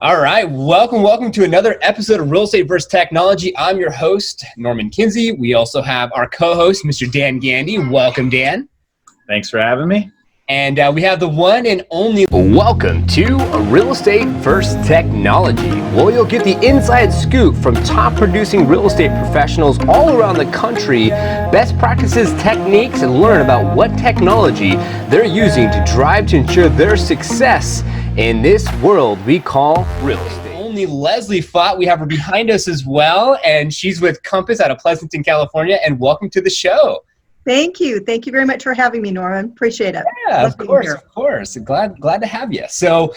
All right, welcome to another episode of Real Estate vs. Technology. I'm your host, Norman Kinsey. We also have our co-host, Mr. Dan Gandy. Welcome, Dan. Thanks for having me. And we have the one and only welcome to Real Estate vs. Technology. Well, you'll get the inside scoop from top producing real estate professionals all around the country, best practices, techniques, and learn about what technology they're using to drive to ensure their success in this world we call real estate. Only Leslie Faught, we have her behind us as well, and she's with Compass out of Pleasanton, California, and welcome to the show. Thank you. Thank you very much for having me, Norman. Appreciate it. Yeah, of course. Glad to have you. So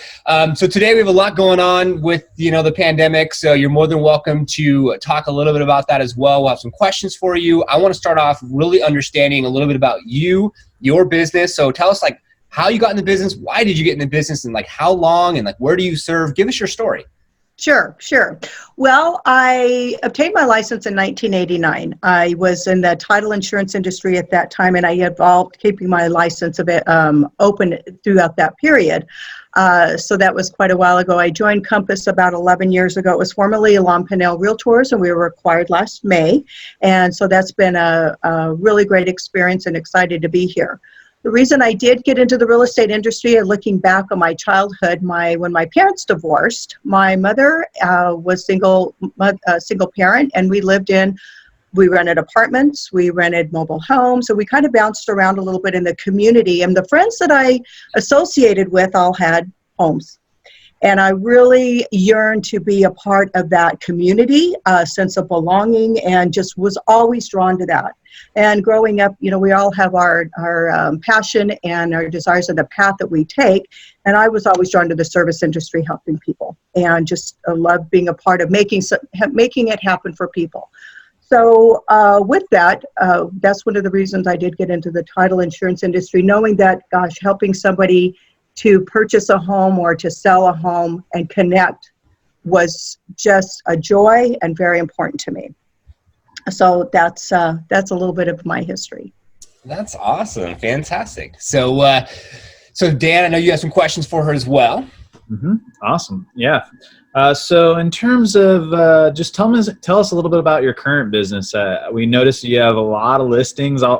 today we have a lot going on with, the pandemic. So you're more than welcome to talk a little bit about that as well. We'll have some questions for you. I want to start off really understanding a little bit about you, your business. So tell us how you got in the business, why did you get in the business, and how long, and where do you serve? Give us your story. Sure. Well, I obtained my license in 1989. I was in the title insurance industry at that time, and I evolved keeping my license a bit open throughout that period. So that was quite a while ago. I joined Compass about 11 years ago. It was formerly Elan Pinnell Realtors, and we were acquired last May. And so that's been a really great experience, and excited to be here. The reason I did get into the real estate industry, and looking back on my childhood, when my parents divorced, my mother was single parent, and we rented apartments, we rented mobile homes, so we kind of bounced around a little bit in the community. And the friends that I associated with all had homes. And I really yearned to be a part of that community, a sense of belonging, and just was always drawn to that. And growing up, we all have our passion and our desires and the path that we take. And I was always drawn to the service industry, helping people, and just love being a part of making it happen for people. So with that, that's one of the reasons I did get into the title insurance industry, knowing that, helping somebody to purchase a home or to sell a home and connect was just a joy and very important to me. So that's a little bit of my history. That's awesome. Fantastic. So Dan, I know you have some questions for her as well. Mm-hmm. Awesome. Yeah. So in terms of just tell us a little bit about your current business. We noticed you have a lot of listings in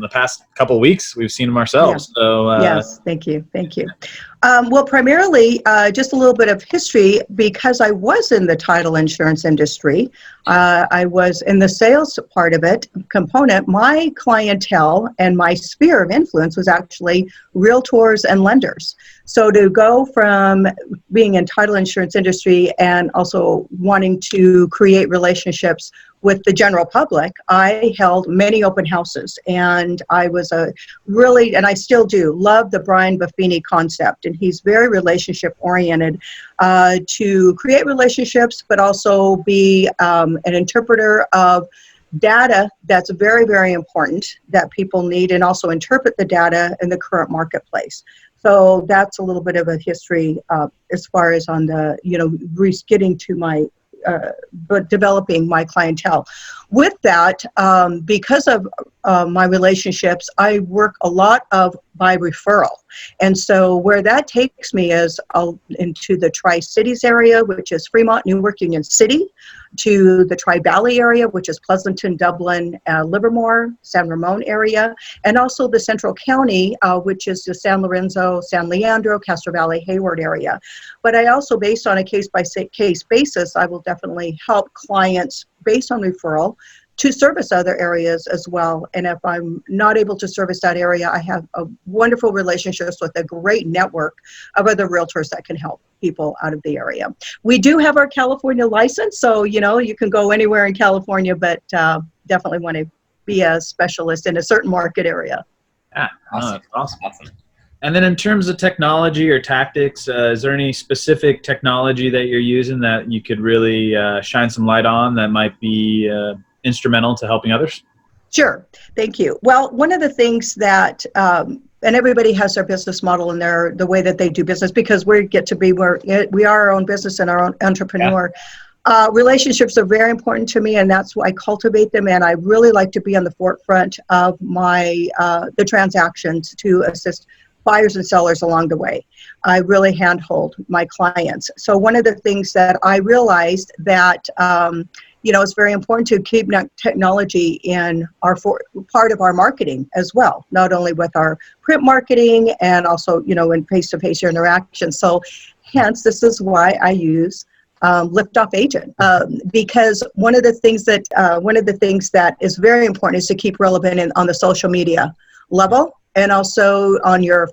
the past couple of weeks. We've seen them ourselves. Yeah. So yes, thank you. Well, primarily, just a little bit of history, because I was in the title insurance industry. I was in the sales part of it component. My clientele and my sphere of influence was actually realtors and lenders. So to go from being in title insurance industry and also wanting to create relationships with the general public, I held many open houses, and I was and I still do, love the Brian Buffini concept, and he's very relationship oriented, to create relationships, but also be an interpreter of data that's very, very important that people need, and also interpret the data in the current marketplace. So that's a little bit of a history as far as on the, getting to my developing my clientele. With that, because of my relationships, I work a lot by referral. And so where that takes me is into the Tri-Cities area, which is Fremont, Newark, Union City, to the Tri-Valley area, which is Pleasanton, Dublin, Livermore, San Ramon area, and also the Central County, which is the San Lorenzo, San Leandro, Castro Valley, Hayward area. But I also, based on a case-by-case basis, I will definitely help clients based on referral to service other areas as well. And if I'm not able to service that area, I have a wonderful relationships with a great network of other realtors that can help people out of the area. We do have our California license, so you can go anywhere in California, but definitely want to be a specialist in a certain market area. Yeah, that's awesome. And then in terms of technology or tactics, is there any specific technology that you're using that you could really shine some light on that might be instrumental to helping others? Sure. Thank you. Well, one of the things that, and everybody has their business model and the way that they do business, because we are our own business and our own entrepreneur. Yeah. Relationships are very important to me, and that's why I cultivate them. And I really like to be on the forefront of the transactions to assist buyers and sellers along the way. I really handhold my clients. So one of the things that I realized that, it's very important to keep technology in part of our marketing as well, not only with our print marketing and also, in face-to-face interaction. So hence, this is why I use Liftoff Agent, because one of the things that is very important is to keep relevant on the social media level, and also on your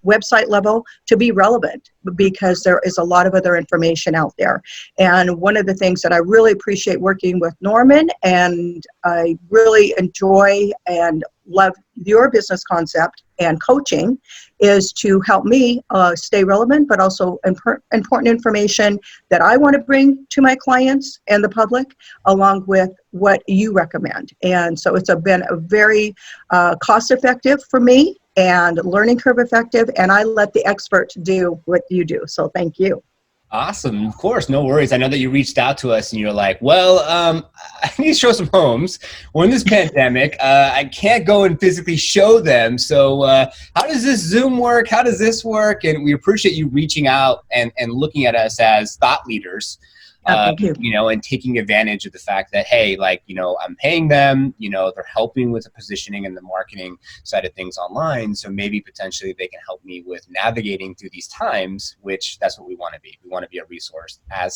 website level, to be relevant, because there is a lot of other information out there. And one of the things that I really appreciate working with Norman, and I really enjoy and love your business concept and coaching, is to help me stay relevant, but also important information that I want to bring to my clients and the public, along with what you recommend. And so it's been a very cost-effective for me and learning curve effective, and I let the expert do what you do. So thank you. Awesome. Of course, no worries. I know that you reached out to us and you're like, well, I need to show some homes. We're in this pandemic. I can't go and physically show them. So how does this Zoom work? How does this work? And we appreciate you reaching out and looking at us as thought leaders. Thank you. And taking advantage of the fact that, hey, I'm paying them, they're helping with the positioning and the marketing side of things online. So maybe potentially they can help me with navigating through these times, which that's what we want to be. We want to be a resource as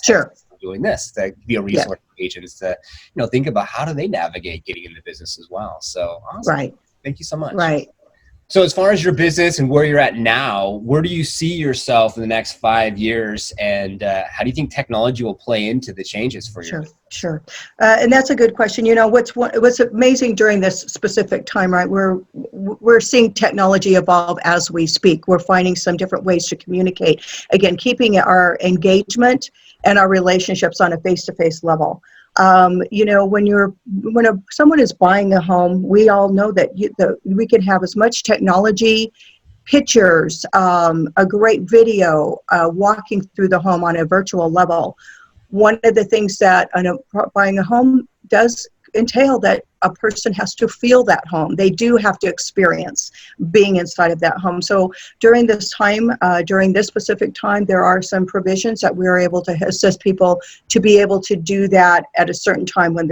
doing this, to be a resource for agents to, think about how do they navigate getting into business as well. So awesome. Right. Thank you so much. Right. So as far as your business and where you're at now, where do you see yourself in the next 5 years, and how do you think technology will play into the changes for you? Sure. And that's a good question. What's amazing during this specific time, right? We're seeing technology evolve as we speak. We're finding some different ways to communicate. Again, keeping our engagement and our relationships on a face-to-face level. When someone is buying a home, we all know that we can have as much technology, pictures, a great video, walking through the home on a virtual level. One of the things that buying a home does entail, that a person has to feel that home. They do have to experience being inside of that home. So during this time, during this specific time, there are some provisions that we are able to assist people to be able to do that at a certain time when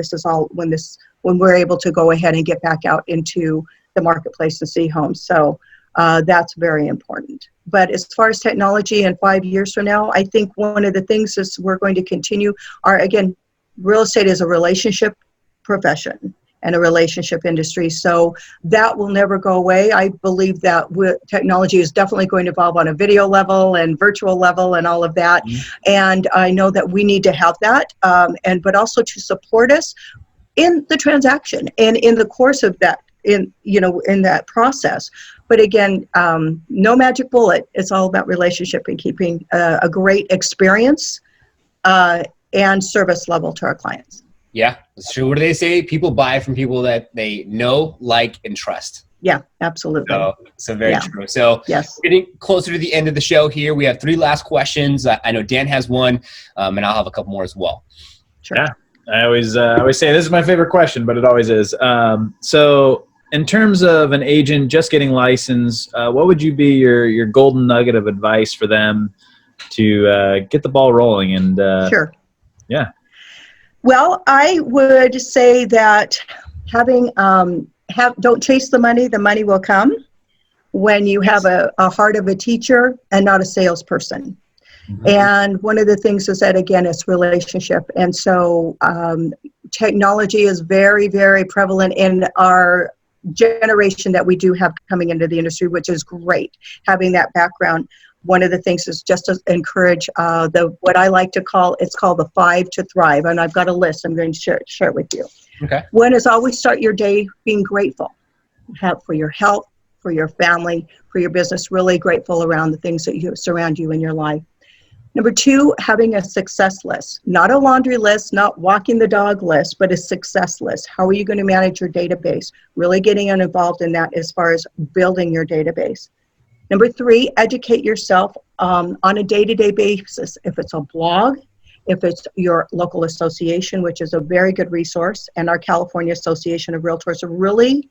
we're able to go ahead and get back out into the marketplace and see homes. So that's very important. But as far as technology in 5 years from now, I think one of the things is we're going to continue real estate is a relationship profession and a relationship industry. So that will never go away. I believe that technology is definitely going to evolve on a video level and virtual level and all of that. Mm-hmm. And I know that we need to have that, but also to support us in the transaction and in the course of that, in that process. But again, no magic bullet. It's all about relationship and keeping a great experience and service level to our clients. Yeah, that's true. What do they say? People buy from people that they know, like, and trust. Yeah, absolutely. So very true. So yes. Getting closer to the end of the show here, we have 3 last questions. I know Dan has one, and I'll have a couple more as well. Sure. Yeah, I always say this is my favorite question, but it always is. So in terms of an agent just getting licensed, what would you be your golden nugget of advice for them to get the ball rolling? And sure. Yeah. Well, I would say that don't chase the money will come when you have a heart of a teacher and not a salesperson. Mm-hmm. And one of the things is that, again, it's relationship. And so technology is very, very prevalent in our generation that we do have coming into the industry, which is great, having that background. One of the things is just to encourage what I like to call, it's called the 5 to thrive. And I've got a list I'm going to share it with you. Okay. One is always start your day being grateful for your health, for your family, for your business, really grateful around the things that surround you in your life. Number 2, having a success list, not a laundry list, not walking the dog list, but a success list. How are you going to manage your database? Really getting involved in that as far as building your database. Number 3, educate yourself on a day-to-day basis. If it's a blog, if it's your local association, which is a very good resource, and our California Association of Realtors, really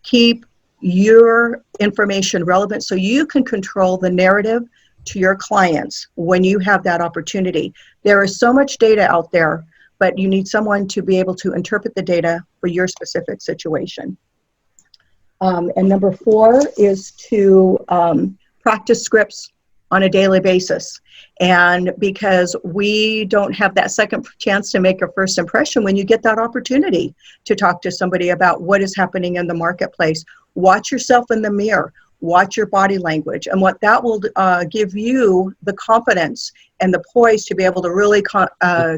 keep your information relevant so you can control the narrative to your clients when you have that opportunity. There is so much data out there, but you need someone to be able to interpret the data for your specific situation. And number 4 is to practice scripts on a daily basis. And because we don't have that second chance to make a first impression, when you get that opportunity to talk to somebody about what is happening in the marketplace, watch yourself in the mirror, watch your body language, and what that will give you the confidence and the poise to be able to really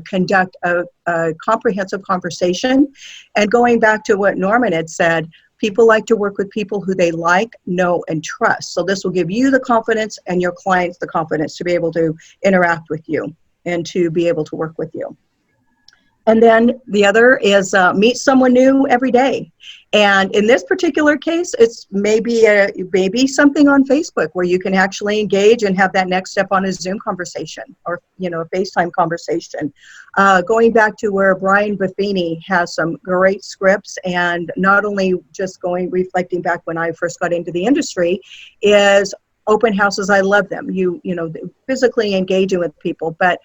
conduct a comprehensive conversation. And going back to what Norman had said, people like to work with people who they like, know, and trust. So this will give you the confidence and your clients the confidence to be able to interact with you and to be able to work with you. And then the other is meet someone new every day. And in this particular case, it's maybe something on Facebook where you can actually engage and have that next step on a Zoom conversation or, a FaceTime conversation. Going back to where Brian Buffini has some great scripts, and not only just reflecting back when I first got into the industry, is open houses. I love them. You physically engaging with people, but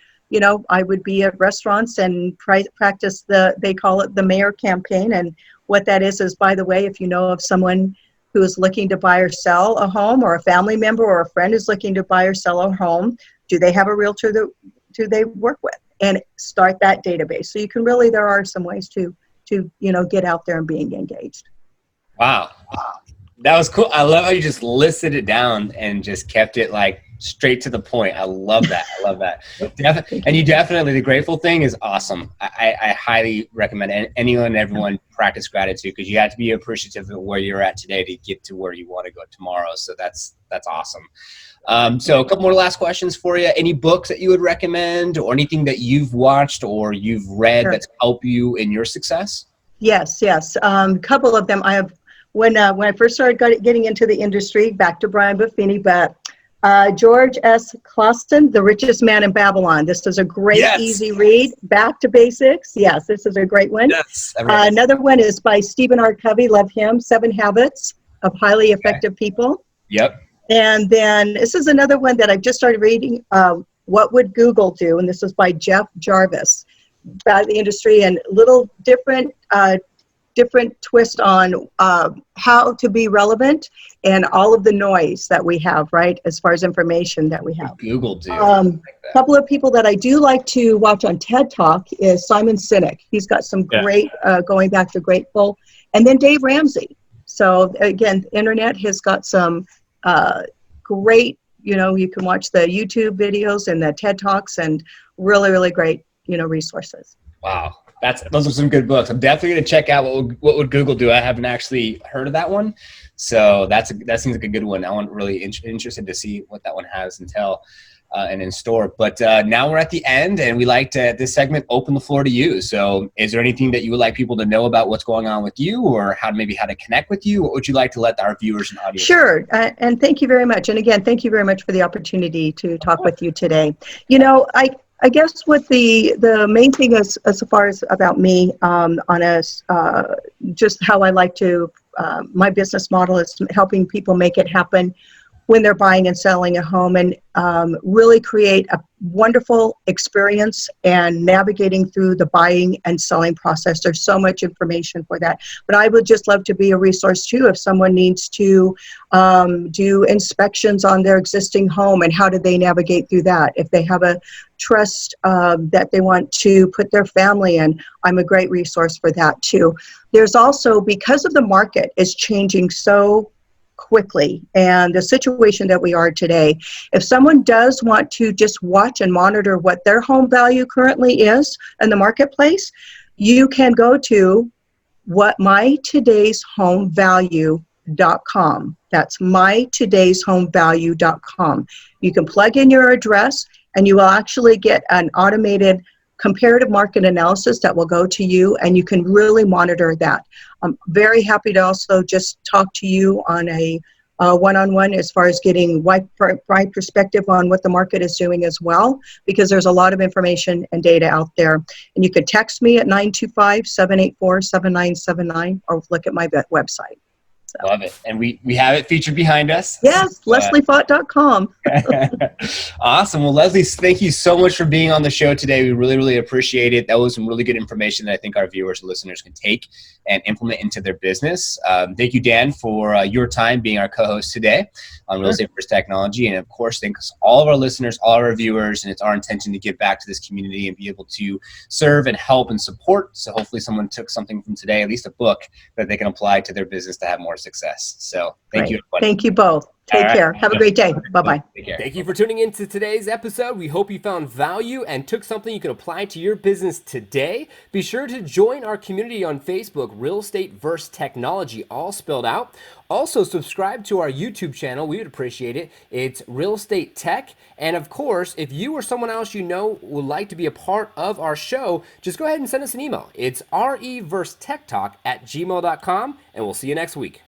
I would be at restaurants and practice they call it the mayor campaign. And what that is, by the way, if you know of someone who is looking to buy or sell a home, or a family member or a friend is looking to buy or sell a home, do they have a realtor that do they work with? And start that database. So you can there are some ways to get out there and being engaged. Wow. That was cool. I love how you just listed it down and just kept it straight to the point. I love that. And you definitely, the grateful thing is awesome. I highly recommend anyone and everyone practice gratitude, because you have to be appreciative of where you're at today to get to where you want to go tomorrow. So that's awesome. So a couple more last questions for you. Any books that you would recommend, or anything that you've watched or you've read that's helped you in your success? Yes. A couple of them. I have. When I first started getting into the industry, back to Brian Buffini, but George S. Clason, The Richest Man in Babylon. This is a great, easy read. Back to basics. Yes, this is a great one. Yes. Another one is by Stephen R. Covey. Love him. 7 Habits of Highly Effective People. Yep. And then this is another one that I've just started reading. What Would Google Do? And this is by Jeff Jarvis, about the industry, and little different twist on how to be relevant and all of the noise that we have, right, as far as information that we have. Google do. A couple of people that I do like to watch on TED Talk is Simon Sinek. He's got some great, going back to Grateful, and then Dave Ramsey. So again, the internet has got some great, you can watch the YouTube videos and the TED Talks, and really, really great, resources. Wow. Those are some good books. I'm definitely going to check out what would Google do. I haven't actually heard of that one. So that seems like a good one. I'm really interested to see what that one has and in store. But now we're at the end, and we like to, this segment, open the floor to you. So is there anything that you would like people to know about what's going on with you, or how to connect with you? What would you like to let our viewers and audience know? Sure. And thank you very much. And again, thank you very much for the opportunity to talk with you today. I guess what the main thing is, as far as about me, just how I like to, my business model is helping people make it happen when they're buying and selling a home, and really create a wonderful experience and navigating through the buying and selling process. There's so much information for that. But I would just love to be a resource too if someone needs to do inspections on their existing home, and how do they navigate through that. If they have a trust that they want to put their family in, I'm a great resource for that too. There's also, because of the market is changing so quickly, and the situation that we are today, if someone does want to just watch and monitor what their home value currently is in the marketplace, you can go to mytodayshomevalue.com. That's mytodayshomevalue.com. You can plug in your address, and you will actually get an automated comparative market analysis that will go to you, and you can really monitor that. I'm very happy to also just talk to you on a one-on-one as far as getting wide perspective on what the market is doing as well, because there's a lot of information and data out there. And you could text me at 925-784-7979 or look at my website. Love it. And we have it featured behind us. Yes, LeslieFaught.com. Awesome. Well, Leslie, thank you so much for being on the show today. We really, really appreciate it. That was some really good information that I think our viewers and listeners can take and implement into their business. Thank you, Dan, for your time being our co-host today on Real Estate First Technology. And of course, thanks all of our listeners, all of our viewers, and it's our intention to give back to this community and be able to serve and help and support. So hopefully someone took something from today, at least a book that they can apply to their business to have more success. So thank you, everybody. Thank you both. Take care. Have a great day. Bye-bye. Take care. Thank you for tuning in to today's episode. We hope you found value and took something you can apply to your business today. Be sure to join our community on Facebook, Real Estate vs. Technology, all spelled out. Also, subscribe to our YouTube channel. We would appreciate it. It's Real Estate Tech. And of course, if you or someone else you know would like to be a part of our show, just go ahead and send us an email. It's reversetechtalk@gmail.com, and we'll see you next week.